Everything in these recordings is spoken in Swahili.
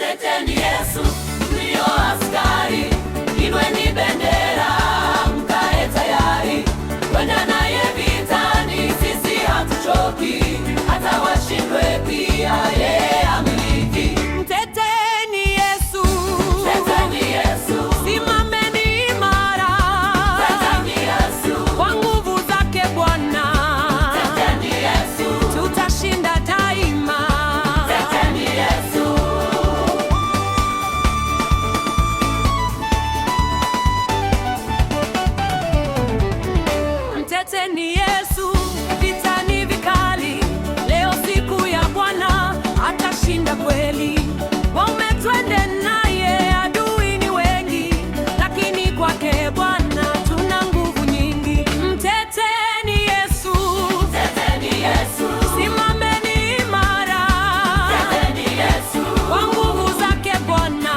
Mteteni Yesu, mlio askari, inueni bendera, mkae tayari kwenda naye vitani. Sisi hatuchoki, hata washindwe pia yeye amiliki. Mteteni Yesu, Mteteni Yesu, simameni imara. Mteteni Yesu, Kwa nguvu zake Bwana Mteteni Yesu, tutashinda daima. Mteteni Yesu. Mteteni Yesu, vitani vikali. Leo siku ya Bwana, atashinda kweli. Waume twende naye, adui ni wengi, lakini kwake Bwana tuna nguvu nyingi. Mteteni Yesu, Mteteni Yesu, simameni imara. Mteteni Yesu, Kwa nguvu zake Bwana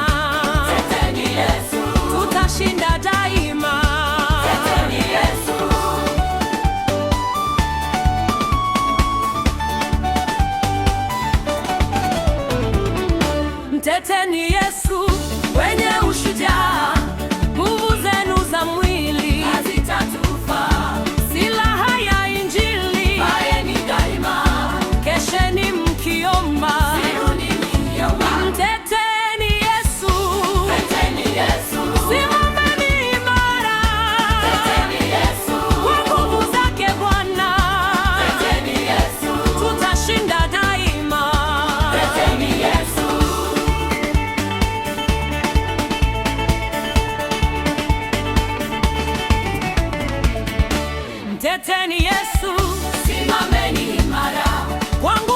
Mteteni Yesu, tutashinda daima. Mteteni Yesu. Mteteni Yesu wenye ushujaa, nguvu zenu za mwili Hazitatufaa, silaha ya Injili. vaeni daima, Kesheni mkiomba, siruni mkiomba. mteteni Yesu, Mteteni Yesu, simameni imara. Mteteni Yesu, Kwa nguvu zake Bwana Mteteni Yesu, tutashinda daima. Mteteni Yesu. Mteteni Yesu, Simameni imara, kwa nguvu